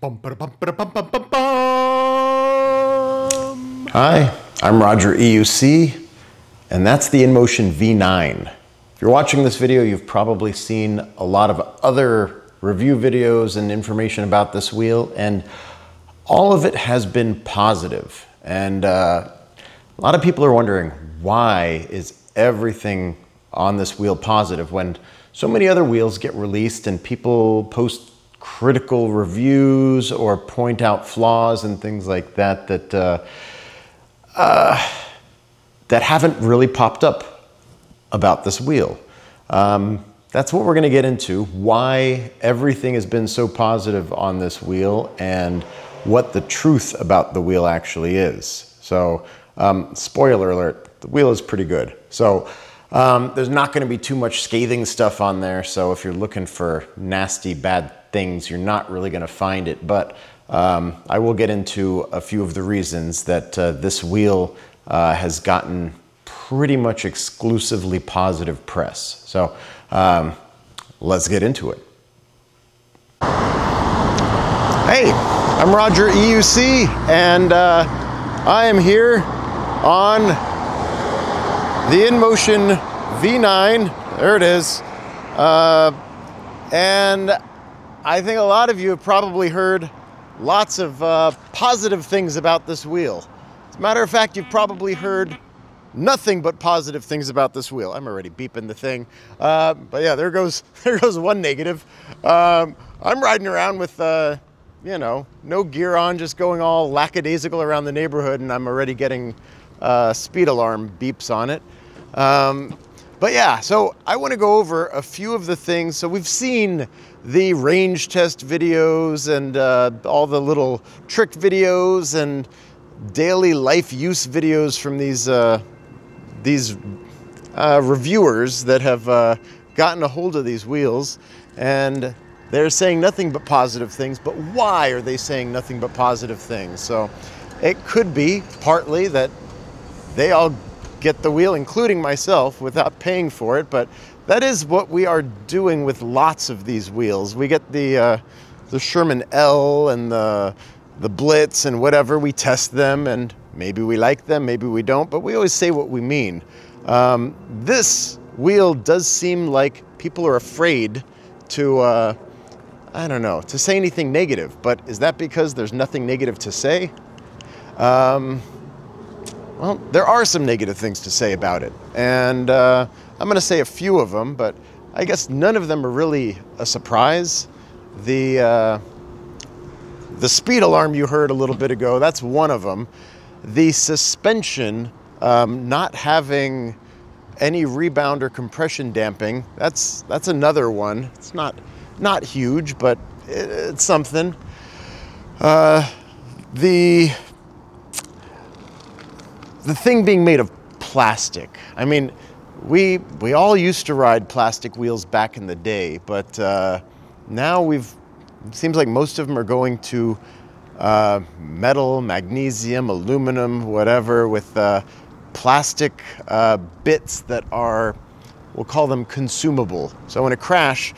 Hi, I'm Roger EUC, and that's the InMotion V9. If you're watching this video, you've probably seen a lot of other review videos and information about this wheel, and all of it has been positive. And a lot of people are wondering, why is everything on this wheel positive when so many other wheels get released and people post critical reviews or point out flaws and things like that that haven't really popped up about this wheel. That's what we're going to get into, why everything has been so positive on this wheel and what the truth about the wheel actually is. So spoiler alert, the wheel is pretty good. So there's not going to be too much scathing stuff on there, so if you're looking for nasty bad things, you're not really going to find it. But I will get into a few of the reasons that this wheel has gotten pretty much exclusively positive press. So let's get into it. Hey, I'm Roger EUC, and I am here on the InMotion V9. There it is. And I think a lot of you have probably heard lots of positive things about this wheel. As a matter of fact, you've probably heard nothing but positive things about this wheel. I'm already beeping the thing. But yeah, there goes one negative. I'm riding around with, you know, no gear on, just going all lackadaisical around the neighborhood, and I'm already getting speed alarm beeps on it. But yeah, so I want to go over a few of the things. So we've seen the range test videos and all the little trick videos and daily life use videos from these reviewers that have gotten a hold of these wheels, and they're saying nothing but positive things. But why are they saying nothing but positive things? So it could be partly that they all get the wheel, including myself, without paying for it, but that is what we are doing with lots of these wheels. We get the Sherman L and the Blitz and whatever, we test them, and maybe we like them, maybe we don't, but we always say what we mean. This wheel does seem like people are afraid to, I don't know, to say anything negative, but is that because there's nothing negative to say? Well, there are some negative things to say about it, and I'm going to say a few of them, but I guess none of them are really a surprise. The speed alarm you heard a little bit ago, that's one of them. The suspension not having any rebound or compression damping, that's another one. It's not huge, but it's something. The thing being made of plastic. I mean, we all used to ride plastic wheels back in the day, but now it seems like most of them are going to metal, magnesium, aluminum, whatever, with plastic bits that are, we'll call them consumable. So in a crash,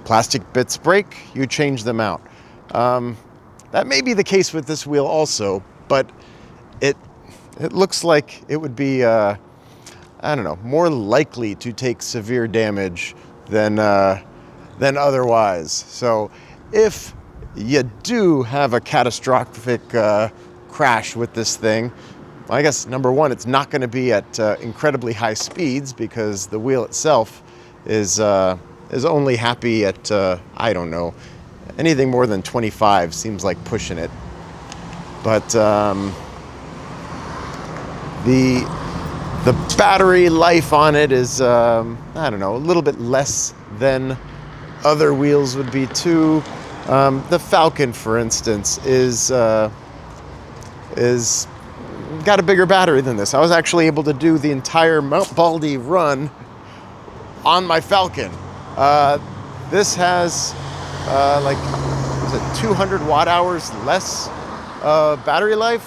plastic bits break, you change them out. That may be the case with this wheel also, but it looks like it would be, I don't know, more likely to take severe damage than otherwise. So if you do have a catastrophic crash with this thing, I guess number one, it's not going to be at incredibly high speeds, because the wheel itself is only happy at, I don't know, anything more than 25 seems like pushing it. But the battery life on it is, I don't know, a little bit less than other wheels would be too. The Falcon, for instance, is got a bigger battery than this. I was actually able to do the entire Mount Baldy run on my Falcon. This has like, is it 200 watt hours less battery life,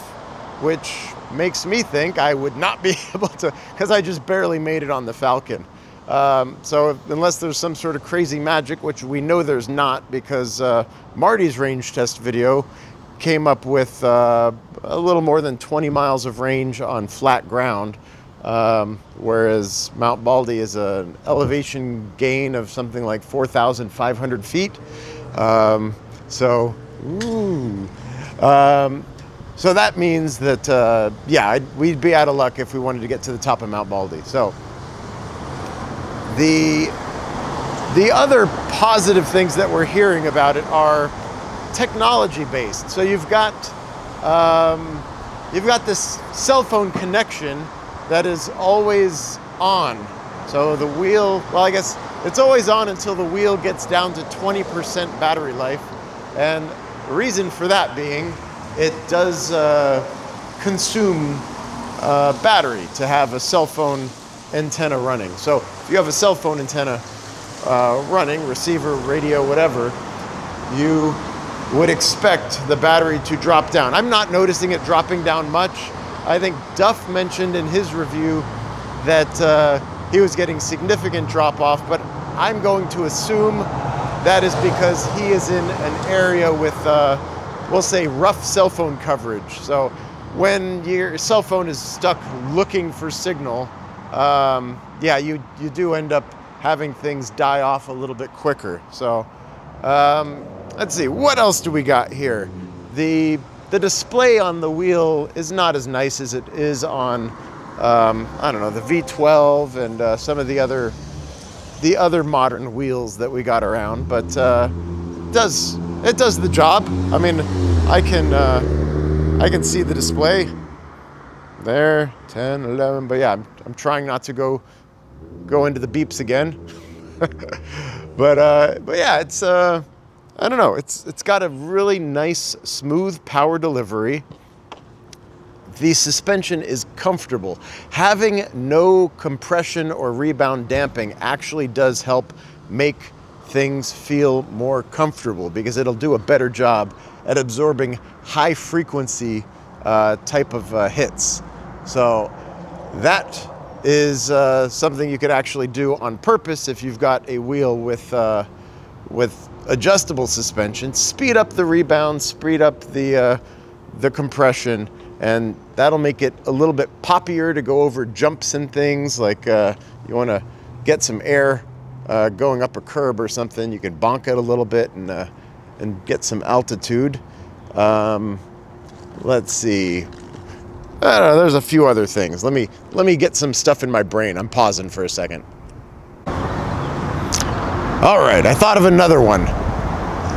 which makes me think I would not be able to, because I just barely made it on the Falcon. So unless there's some sort of crazy magic, which we know there's not, because Marty's range test video came up with a little more than 20 miles of range on flat ground, whereas Mount Baldy is an elevation gain of something like 4,500 feet. So that means that, yeah, we'd be out of luck if we wanted to get to the top of Mount Baldy. So the other positive things that we're hearing about it are technology based. So you've got this cell phone connection that is always on. So the wheel, well, I guess it's always on until the wheel gets down to 20% battery life. And the reason for that being, it does consume battery to have a cell phone antenna running. So if you have a cell phone antenna running, receiver, radio, whatever, you would expect the battery to drop down. I'm not noticing it dropping down much. I think Duff mentioned in his review that he was getting significant drop off, but I'm going to assume that is because he is in an area with, we'll say, rough cell phone coverage. So when your cell phone is stuck looking for signal, yeah, you do end up having things die off a little bit quicker. So let's see, what else do we got here? The display on the wheel is not as nice as it is on, I don't know, the V12 and some of the other modern wheels that we got around, but it does the job. I mean, I can see the display there, 10, 11, but yeah, I'm trying not to go into the beeps again. but yeah, it's I don't know, it's got a really nice smooth power delivery. The suspension is comfortable. Having no compression or rebound damping actually does help make things feel more comfortable, because it'll do a better job at absorbing high frequency type of hits. So that is something you could actually do on purpose if you've got a wheel with adjustable suspension. Speed up the rebound, speed up the compression, and that'll make it a little bit poppier to go over jumps and things. Like you want to get some air going up a curb or something, you can bonk it a little bit and get some altitude. Let's see. I don't know, there's a few other things. Let me get some stuff in my brain. I'm pausing for a second. All right, I thought of another one.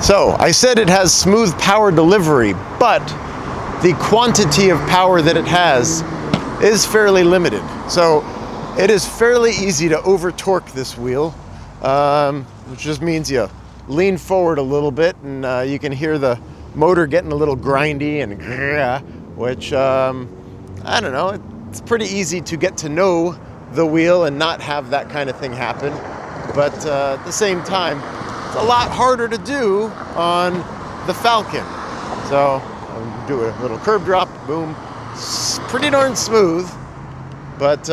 So I said it has smooth power delivery, but the quantity of power that it has is fairly limited. So it is fairly easy to over torque this wheel, which just means you lean forward a little bit and you can hear the motor getting a little grindy and which, I don't know, it's pretty easy to get to know the wheel and not have that kind of thing happen. But at the same time, it's a lot harder to do on the Falcon. So I'll do a little curb drop, boom. It's pretty darn smooth, but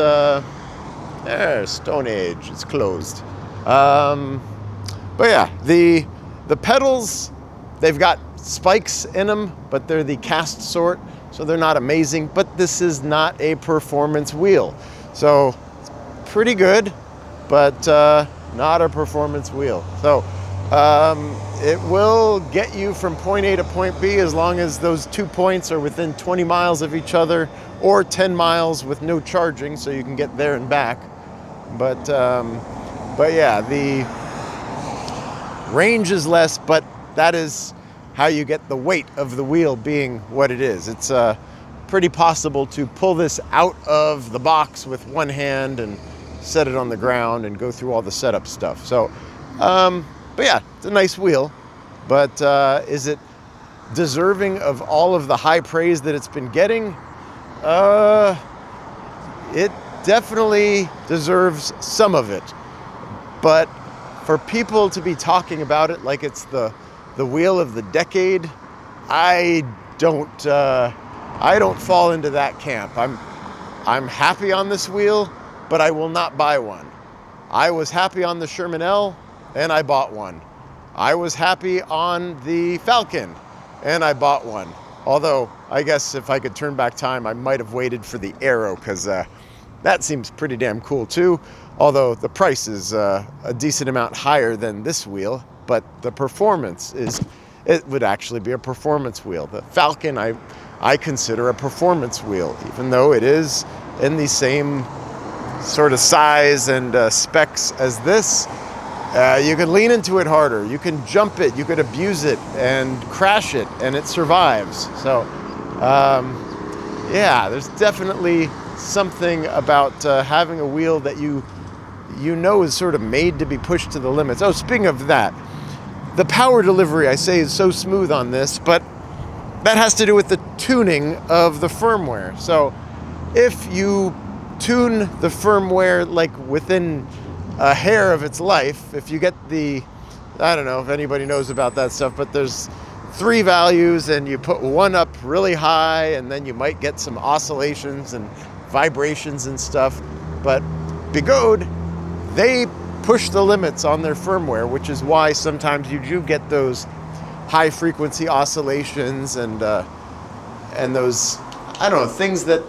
there's Stone Age, it's closed. But yeah, the pedals, they've got spikes in them, but they're the cast sort, so they're not amazing, but this is not a performance wheel. So it's pretty good, but not a performance wheel. So it will get you from point A to point B as long as those 2 points are within 20 miles of each other, or 10 miles with no charging, so you can get there and back. But yeah, the range is less, but that is how you get the weight of the wheel being what it is. It's pretty possible to pull this out of the box with one hand and set it on the ground and go through all the setup stuff. So, but yeah, it's a nice wheel, but is it deserving of all of the high praise that it's been getting? It definitely deserves some of it, but for people to be talking about it like it's the wheel of the decade, I don't fall into that camp. I'm happy on this wheel, but I will not buy one. I was happy on the Sherman L, and I bought one. I was happy on the Falcon, and I bought one. Although, I guess if I could turn back time, I might have waited for the Aero, because that seems pretty damn cool too. Although the price is a decent amount higher than this wheel, but the performance is, it would actually be a performance wheel. The Falcon, I consider a performance wheel, even though it is in the same sort of size and specs as this. You can lean into it harder, you can jump it, you could abuse it and crash it, and it survives. So yeah, there's definitely something about having a wheel that you know is sort of made to be pushed to the limits. Oh, speaking of that, the power delivery, I say, is so smooth on this, but that has to do with the tuning of the firmware. So if you tune the firmware like within a hair of its life, if you get the, I don't know if anybody knows about that stuff, but there's 3 values and you put one up really high and then you might get some oscillations and vibrations and stuff. But Bigode, they push the limits on their firmware, which is why sometimes you do get those high frequency oscillations and those, I don't know, things that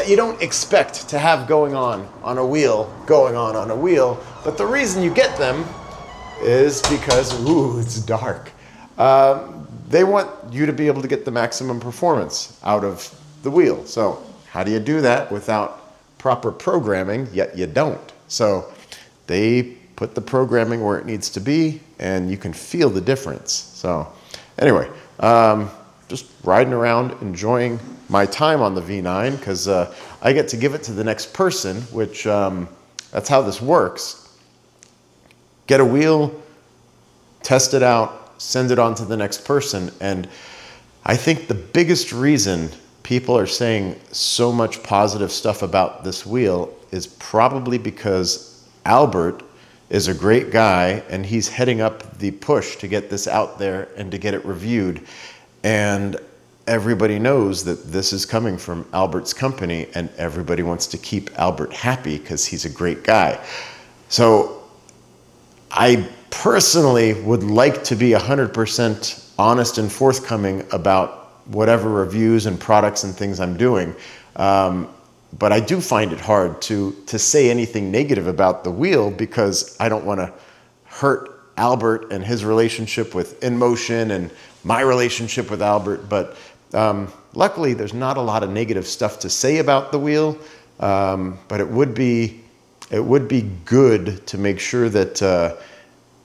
you don't expect to have going on a wheel, But the reason you get them is because, ooh, it's dark. They want you to be able to get the maximum performance out of the wheel. So how do you do that without proper programming? Yet you don't. So they put the programming where it needs to be, and you can feel the difference. So anyway, just riding around, enjoying my time on the V9, because I get to give it to the next person, which that's how this works. Get a wheel, test it out, send it on to the next person. And I think the biggest reason people are saying so much positive stuff about this wheel is probably because Albert is a great guy, and he's heading up the push to get this out there and to get it reviewed. And everybody knows that this is coming from Albert's company, and everybody wants to keep Albert happy because he's a great guy. So I personally would like to be 100% honest and forthcoming about whatever reviews and products and things I'm doing. But I do find it hard to say anything negative about the wheel, because I don't want to hurt Albert and his relationship with InMotion and my relationship with Albert. But luckily, there's not a lot of negative stuff to say about the wheel. But it would be good to make sure that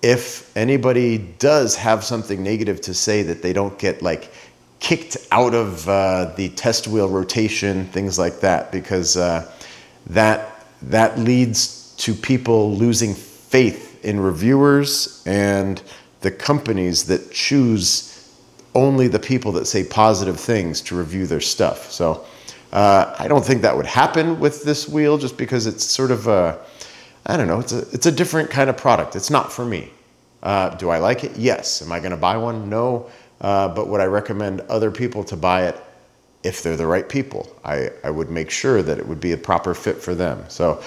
if anybody does have something negative to say, that they don't get like kicked out of the test wheel rotation, things like that, because that leads to people losing faith in reviewers and the companies that choose only the people that say positive things to review their stuff. So I don't think that would happen with this wheel, just because it's sort of I don't know, it's a different kind of product. It's not for me. Do I like it? Yes. Am I going to buy one? No. But would I recommend other people to buy it? If they're the right people, I would make sure that it would be a proper fit for them. So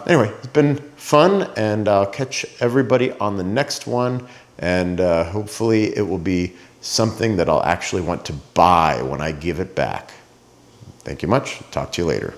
anyway, it's been fun, and I'll catch everybody on the next one. And hopefully it will be something that I'll actually want to buy when I give it back. Thank you much. Talk to you later.